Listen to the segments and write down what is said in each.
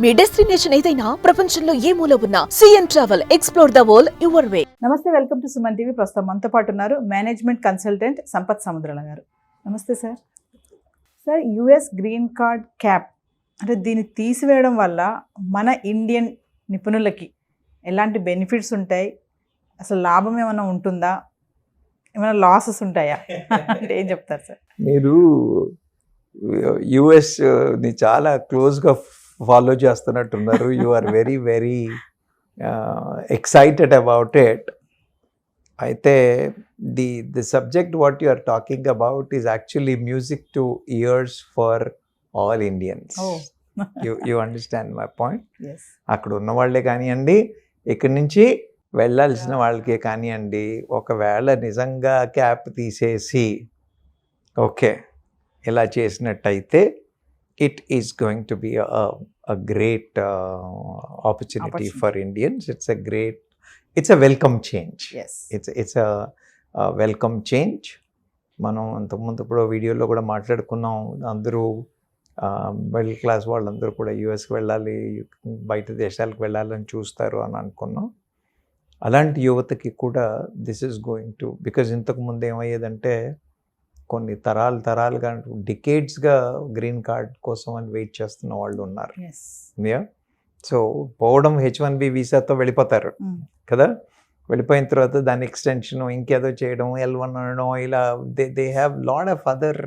మీ destination ఏదైనా ప్రపంచంలో ఏ మూల ఉన్నా CN travel explore the world your way. నమస్తే, వెల్కమ్ టు సుమన్ టీవీ. ప్రస్తుతం మనతో పాటు ఉన్నారు మేనేజ్మెంట్ కన్సల్టెంట్ సంపత్ సముద్రాల గారు. నమస్తే sir. Sir, US green card cap అంటే దీన్ని తీసివేయడం వల్ల మన ఇండియన్ నిపుణులకి ఎలాంటి బెనిఫిట్స్ ఉంటాయి, అసలు లాభం ఏమైనా ఉంటుందా, ఏమైనా లాసెస్ ఉంటాయా అంటే ఏం చెప్తారు సార్? మీరు యుఎస్ని చాలా క్లోజ్గా ఫాలో చేస్తున్నట్టున్నారు. You are very very excited about it. అయితే the subject what you are talking about is actually music to ears for all Indians. You understand my point? అక్కడ ఉన్న వాళ్ళే కానివ్వండి, ఇక్కడి నుంచి వెళ్ళాల్సిన వాళ్ళకే కానివ్వండి, ఒకవేళ నిజంగా క్యాప్ తీసేసి ఓకే ఇలా చేసినట్టయితే it is going to be a great opportunity for Indians. It's a welcome change. Yes. It's a welcome change. మనం అంతకుముందు ఇప్పుడు వీడియోలో కూడా మాట్లాడుకున్నాం, అందరూ మిడిల్ క్లాస్ వాళ్ళందరూ కూడా యూఎస్కి వెళ్ళాలి, బయట దేశాలకు వెళ్ళాలని చూస్తారు అని అనుకున్నాం. అలాంటి యువతకి కూడా this is going to, because ఇంతకుముందు ఏమయ్యేదంటే కొన్ని తరాలుగా డికేడ్స్గా గ్రీన్ కార్డ్ కోసం అని వెయిట్ చేస్తున్న వాళ్ళు ఉన్నారు. సో పోవడం H1B వీసాతో వెళ్ళిపోతారు కదా, వెళ్ళిపోయిన తర్వాత దాని ఎక్స్టెన్షన్ ఇంకేదో చేయడం, L1 అనడం, ఇలా they have lot of other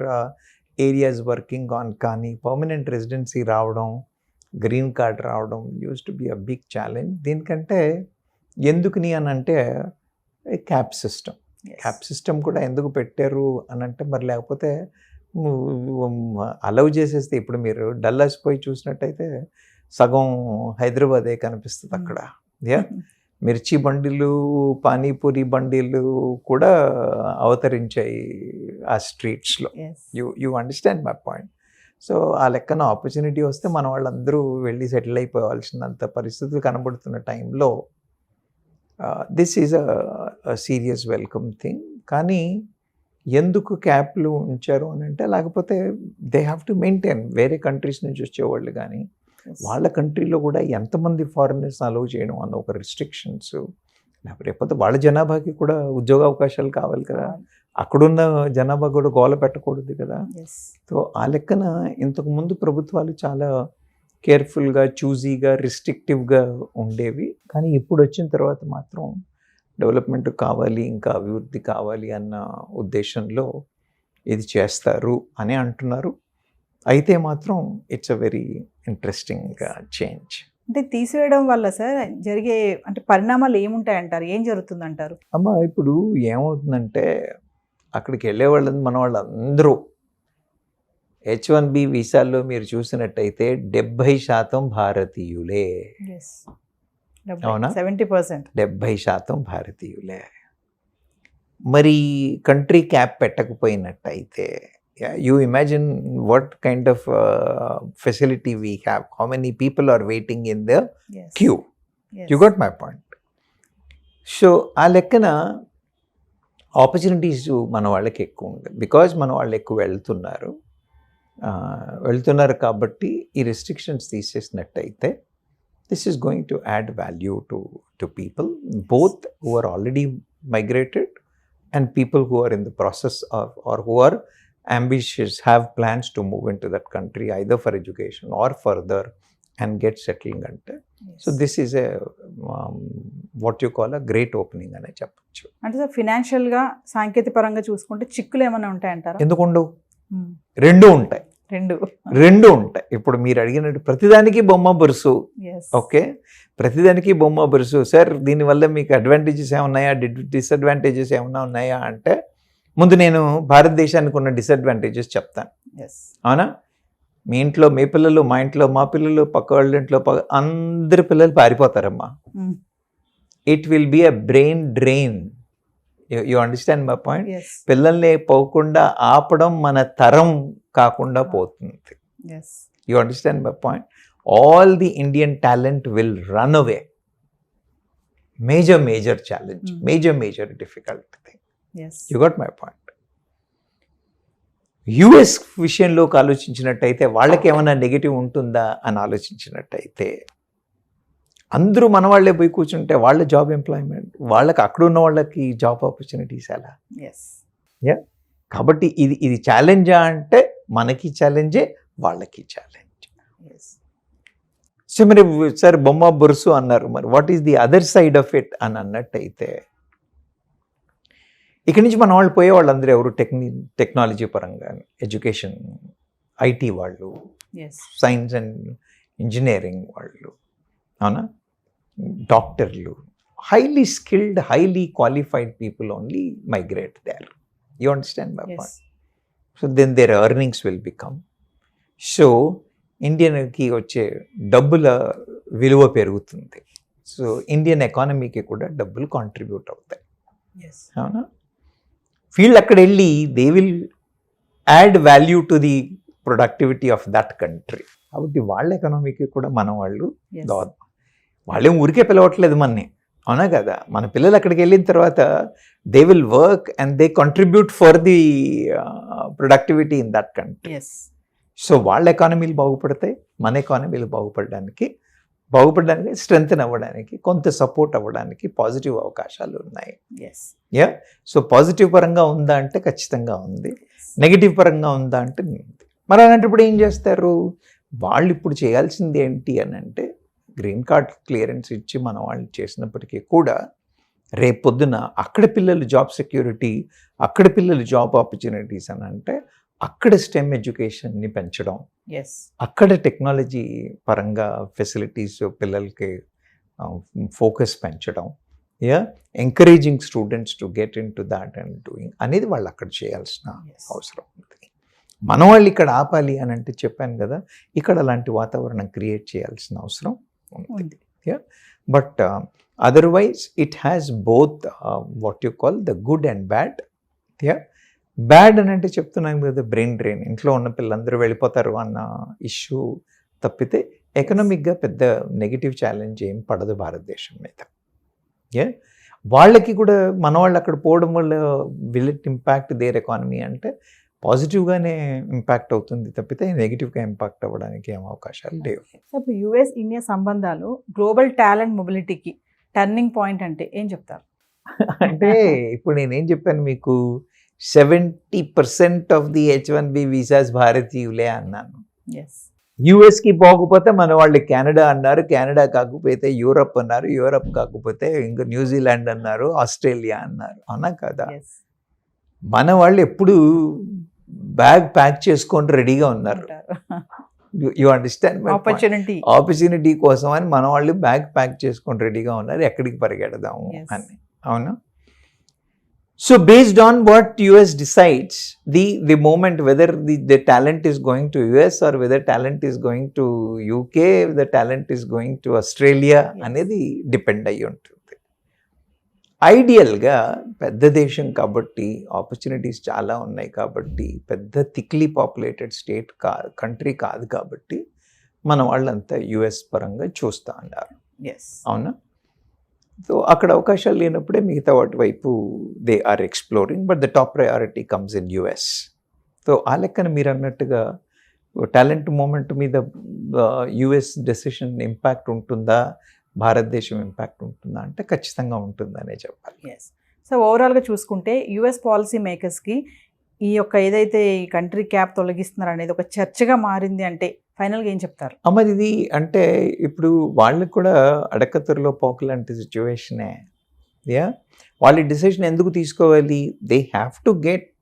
areas working on. కానీ పర్మనెంట్ రెసిడెన్సీ రావడం, గ్రీన్ కార్డ్ రావడం used to be a big challenge. దీనికంటే ఎందుకుని అని అంటే క్యాప్ సిస్టమ్. క్యాప్ సిస్టమ్ కూడా ఎందుకు పెట్టారు అని అంటే, మరి లేకపోతే అలౌ చేసేస్తే, ఇప్పుడు మీరు డల్లాస్ పోయి చూసినట్టయితే సగం హైదరాబాదే కనిపిస్తుంది అక్కడ. మిర్చి బండిలు, పానీపూరి బండిలు కూడా అవతరించాయి ఆ స్ట్రీట్స్లో. You understand my point? So ఆ లెక్కన ఆపర్చునిటీ వస్తే మన వాళ్ళందరూ వెళ్ళి సెటిల్ అయిపోవాల్సినంత పరిస్థితులు కనబడుతున్న టైంలో this is a serious welcome thing. కానీ ఎందుకు క్యాప్లు ఉంచారు అని అంటే, లేకపోతే దే హ్యావ్ టు మెయింటైన్. వేరే కంట్రీస్ నుంచి వచ్చేవాళ్ళు కానీ వాళ్ళ కంట్రీలో కూడా ఎంతమంది ఫారినర్స్ అలౌ చేయడం అన్న ఒక రిస్ట్రిక్షన్స్, లేకపోతే వాళ్ళ జనాభాకి కూడా ఉద్యోగ అవకాశాలు కావాలి కదా, అక్కడున్న జనాభా కూడా గోల పెట్టకూడదు కదా. సో ఆ లెక్కన ఇంతకుముందు ప్రభుత్వాలు చాలా కేర్ఫుల్గా, చూజీగా, రిస్ట్రిక్టివ్గా ఉండేవి. కానీ ఇప్పుడు వచ్చిన తర్వాత మాత్రం డెవలప్మెంట్ కావాలి, ఇంకా అభివృద్ధి కావాలి అన్న ఉద్దేశంలో ఇది చేస్తారు అని అంటున్నారు. అయితే మాత్రం it's a very interesting change. అంటే తీసివేయడం వల్ల సార్ జరిగే అంటే పరిణామాలు ఏముంటాయంటారు, ఏం జరుగుతుందంటారు? అమ్మ, ఇప్పుడు ఏమవుతుందంటే అక్కడికి వెళ్ళే వాళ్ళని మన వాళ్ళందరూ H1B వీసాల్లో మీరు చూసినట్టయితే 70% భారతీయులే. అవునా? 70%. 70% భారతీయులే. మరి కంట్రీ క్యాప్ పెట్టకపోయినట్టయితే you imagine what kind of facility we have, how many people are waiting in the queue. You got my point? So ఆ లెక్కన ఆపర్చునిటీస్ మన వాళ్ళకి ఎక్కువ ఉంది, బికాజ్ మన వాళ్ళు ఎక్కువ వెళ్తున్నారు కాబట్టి ఈ రెస్ట్రిక్షన్స్ తీసేసినట్టయితే this is going to add value to people, both who are already migrated and people who are in the process or who are ambitious, have plans to move into that country either for education or further and get settling ante. So this is a what you call a great opening అని చెప్పచ్చు. అంటే sir, financial గా, సాంకేతిక పరంగా చూసుకుంటే చిక్కులు ఏమైనా ఉంటాయంటారా? ఎందుకు ఉండవు? రెండు ఉంటాయి. ఇప్పుడు మీరు అడిగినట్టు ప్రతిదానికి బొమ్మ బొరుసు. ఓకే, ప్రతిదానికి బొమ్మ బొరుసు. సార్, దీనివల్ల మీకు అడ్వాంటేజెస్ ఏమున్నాయా, డిసడ్వాంటేజెస్ ఏమన్నా ఉన్నాయా అంటే, ముందు నేను భారతదేశానికి ఉన్న డిసడ్వాంటేజెస్ చెప్తాను. అవునా? మీ ఇంట్లో మీ పిల్లలు, మా ఇంట్లో మా పిల్లలు, పక్క వాళ్ళ ఇంట్లో అందరి పిల్లలు పారిపోతారమ్మా. It will be a brain drain. You understand my point? పిల్లల్ని పోకుండా ఆపడం మన తరం కాకుండా పోతుంది. You understand my point? All the Indian talent will run away. Major challenge, major difficult thing. You got my point. US విషయంలోకి ఆలోచించినట్టయితే వాళ్ళకి ఏమైనా నెగిటివ్ ఉంటుందా అని ఆలోచించినట్టయితే అందరూ మన వాళ్ళే పోయి కూర్చుంటే వాళ్ళ జాబ్ ఎంప్లాయ్మెంట్, వాళ్ళకి అక్కడ ఉన్న వాళ్ళకి జాబ్ ఆపర్చునిటీస్ ఎలా? కాబట్టి ఇది ఛాలెంజా అంటే మనకి ఛాలెంజే, వాళ్ళకి ఛాలెంజ్. సో మరి సార్ బొమ్మ బొరుసు అన్నారు, మరి what is the other side of it అని అన్నట్టయితే ఇక్కడి నుంచి మన వాళ్ళు పోయే వాళ్ళందరూ ఎవరు? టెక్నాలజీ పరంగా, ఎడ్యుకేషన్, ఐటీ వాళ్ళు, సైన్స్ అండ్ ఇంజనీరింగ్ వాళ్ళు, అవునా, డాక్టర్లు, highly skilled, highly qualified people only migrate there. You understand my point? So then their earnings will become. So ఇండియన్కి వచ్చే డబ్బుల విలువ పెరుగుతుంది. సో ఇండియన్ ఎకానమీకి కూడా డబ్బులు కాంట్రిబ్యూట్ అవుతాయి, అవునా. వీళ్ళు అక్కడ వెళ్ళి they will add value to the productivity of that country. కాబట్టి వాళ్ళ ఎకానమీకి కూడా మన వాళ్ళేం ఊరికే పిలవట్లేదు మనని, అవునా కదా. మన పిల్లలు అక్కడికి వెళ్ళిన తర్వాత they will work and they contribute for the productivity in that country. So వాళ్ళ ఎకానమీలు బాగుపడతాయి, మన ఎకానమీలు బాగుపడడానికి స్ట్రెంగ్తెన్ అవ్వడానికి, కొంత సపోర్ట్ అవ్వడానికి పాజిటివ్ అవకాశాలు ఉన్నాయి. సో పాజిటివ్ పరంగా ఉందా అంటే ఖచ్చితంగా ఉంది, నెగిటివ్ పరంగా ఉందా అంటే ఉంది. మరి అలాంటప్పుడు ఏం చేస్తారు వాళ్ళు? ఇప్పుడు చేయాల్సింది ఏంటి అని అంటే, గ్రీన్ కార్డ్ క్లియరెన్స్ ఇచ్చి మన వాళ్ళు చేసినప్పటికీ కూడా రేపొద్దున అక్కడ పిల్లలు జాబ్ సెక్యూరిటీ, అక్కడ పిల్లలు జాబ్ ఆపర్చునిటీస్ అని అంటే అక్కడ స్టెమ్ ఎడ్యుకేషన్ని పెంచడం, అక్కడ టెక్నాలజీ పరంగా ఫెసిలిటీస్ పిల్లలకి ఫోకస్ పెంచడం, encouraging students to get in to that and doing అనేది వాళ్ళు అక్కడ చేయాల్సిన అవసరం ఉంది. మన వాళ్ళు ఇక్కడ ఆపాలి అని అంటే చెప్పాను కదా, ఇక్కడ అలాంటి వాతావరణం క్రియేట్ చేయాల్సిన అవసరం ఉంది. But otherwise it has both what you call the good and bad. Bad అని అంటే చెప్తున్నాను కదా, బ్రెయిన్ డ్రైన్, ఇంట్లో ఉన్న పిల్లలందరూ వెళ్ళిపోతారు అన్న ఇష్యూ తప్పితే ఎకనామిక్గా పెద్ద నెగిటివ్ ఛాలెంజ్ ఏం పడదు భారతదేశం మీద. వాళ్ళకి కూడా మన వాళ్ళు అక్కడ పోవడం వల్ల will it impact their economy అంటే పాజిటివ్గానే ఇంపాక్ట్ అవుతుంది తప్పితే నెగిటివ్గా ఇంపాక్ట్ అవ్వడానికి ఏం అవకాశాలు లేవు. ఇప్పుడు యుఎస్ ఇండియా సంబంధాలు గ్లోబల్ టాలెంట్ మొబిలిటీకి టర్నింగ్ పాయింట్ అంటే ఏం చెప్తారు? అంటే ఇప్పుడు నేనేం చెప్పాను మీకు, 70% ఆఫ్ ది H1B వీసాస్ భారతీయులే అన్నాను. యుఎస్కి పోకపోతే మన వాళ్ళు కెనడా అన్నారు, కెనడా కాకపోతే యూరప్ అన్నారు, యూరప్ కాకపోతే ఇంకా న్యూజిలాండ్ అన్నారు, ఆస్ట్రేలియా అన్నారు, అవునా కదా. మన వాళ్ళు ఎప్పుడు బ్యాగ్ ప్యాక్ చేసుకొని రెడీగా ఉన్నారు. యు అండర్స్టాండ్ మై ఆపర్చునిటీ కోసం అని మన వాళ్ళు బ్యాగ్ ప్యాక్ చేసుకొని రెడీగా ఉన్నారు, ఎక్కడికి పరిగెడదాము అని, అవునా. So based on what US decides, the moment whether the talent is going to US or whether talent is going to UK, the talent is going to Australia, అనేది డిపెండ్ అయ్యి ఉంటుంది. ఐడియల్గా పెద్ద దేశం కాబట్టి, ఆపర్చునిటీస్ చాలా ఉన్నాయి కాబట్టి, పెద్ద థిక్లీ పాపులేటెడ్ స్టేట్ కంట్రీ కాదు కాబట్టి మన వాళ్ళంతా యుఎస్ పరంగా చూస్తూ ఉన్నారు, అవునా. సో అక్కడ అవకాశాలు లేనప్పుడే మిగతా వాటి వైపు they are exploring, but the top priority comes in US. So ఆ లెక్కన మీరు అన్నట్టుగా టాలెంట్ మూమెంట్ మీద యుఎస్ డెసిషన్ ఇంపాక్ట్ ఉంటుందా, భారతదేశం ఇంపాక్ట్ ఉంటుందా అంటే ఖచ్చితంగా ఉంటుందనే చెప్పాలి. సో ఓవరాల్గా చూసుకుంటే యుఎస్ పాలసీ మేకర్స్కి ఈ యొక్క ఏదైతే ఈ కంట్రీ క్యాప్ తొలగిస్తున్నారు అనేది ఒక చర్చగా మారింది అంటే ఫైనల్గా ఏం చెప్తారు? మరి ఇది అంటే ఇప్పుడు వాళ్ళకి కూడా అడకత్తెరలో పోకలాంటి సిచ్యువేషనే. వాళ్ళ డిసిషన్ ఎందుకు తీసుకోవాలి? దే హ్యావ్ టు గెట్,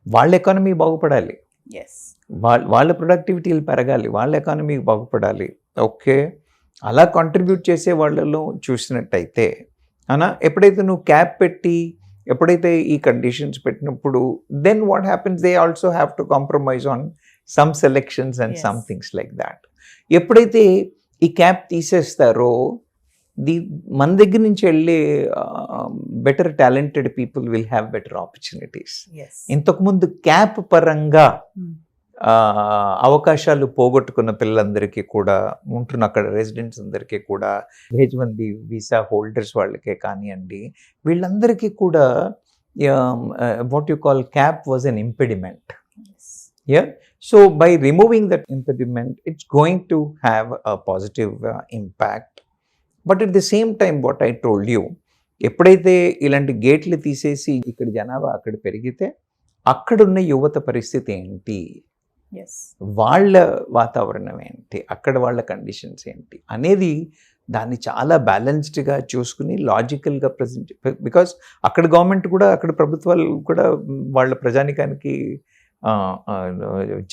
వాళ్ళ ఎకానమీ బాగుపడాలి, వాళ్ళ ప్రొడక్టివిటీలు పెరగాలి, వాళ్ళ ఎకానమీ బాగుపడాలి. ఓకే, అలా కాంట్రిబ్యూట్ చేసే వాళ్ళలో చూసినట్టయితే అనా, ఎప్పుడైతే నువ్వు క్యాప్ పెట్టి ఎప్పుడైతే ఈ కండిషన్స్ పెట్టినప్పుడు then what happens, they also have to compromise on some selections and some things like that. ఎప్పుడైతే ఈ క్యాప్ తీసేస్తారో మన దగ్గర నుంచి వెళ్ళే better talented people will have better opportunities. ఇంతకుముందు క్యాప్ పరంగా అవకాశాలు పోగొట్టుకున్న పిల్లలందరికీ కూడా, ఉంటున్న అక్కడ రెసిడెంట్స్ అందరికీ కూడా, H1B వీసా హోల్డర్స్ వాళ్ళకే కానివ్వండి, వీళ్ళందరికీ కూడా what you call cap was an impediment. Yeah. So by removing that impediment, it's going to have a positive impact. But at the same time, what I told you, ఎప్పుడైతే ఇలాంటి గేట్లు తీసేసి ఇక్కడ జనాభా అక్కడ పెరిగితే అక్కడున్న యువత పరిస్థితి ఏంటి, ఎస్ వాళ్ళ వాతావరణం ఏంటి, అక్కడ వాళ్ళ కండిషన్స్ ఏంటి అనేది దాన్ని చాలా బ్యాలెన్స్డ్గా చూసుకుని లాజికల్గా ప్రజెంట్, బికాస్ అక్కడ గవర్నమెంట్ కూడా అక్కడ ప్రభుత్వాలు కూడా వాళ్ళ ప్రజానికానికి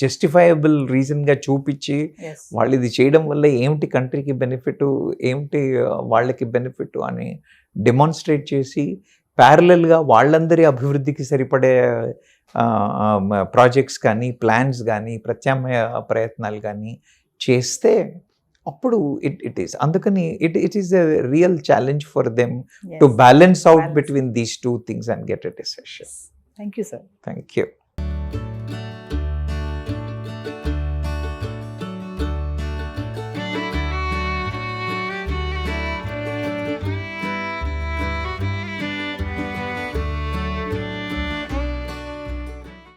జస్టిఫైయబుల్ రీజన్గా చూపించి ఎస్ వాళ్ళు ఇది చేయడం వల్ల ఏమిటి కంట్రీకి బెనిఫిట్, ఏమిటి వాళ్ళకి బెనిఫిట్ అని డెమాన్స్ట్రేట్ చేసి ప్యారలల్గా వాళ్ళందరి అభివృద్ధికి సరిపడే ప్రాజెక్ట్స్ కానీ ప్లాన్స్ కానీ ప్రత్యామ్నాయ ప్రయత్నాలు కానీ చేస్తే అప్పుడు ఇట్ ఈస్, అందుకని it is a real challenge for them to balance out between these two things and get a decision. Thank you sir. Thank you.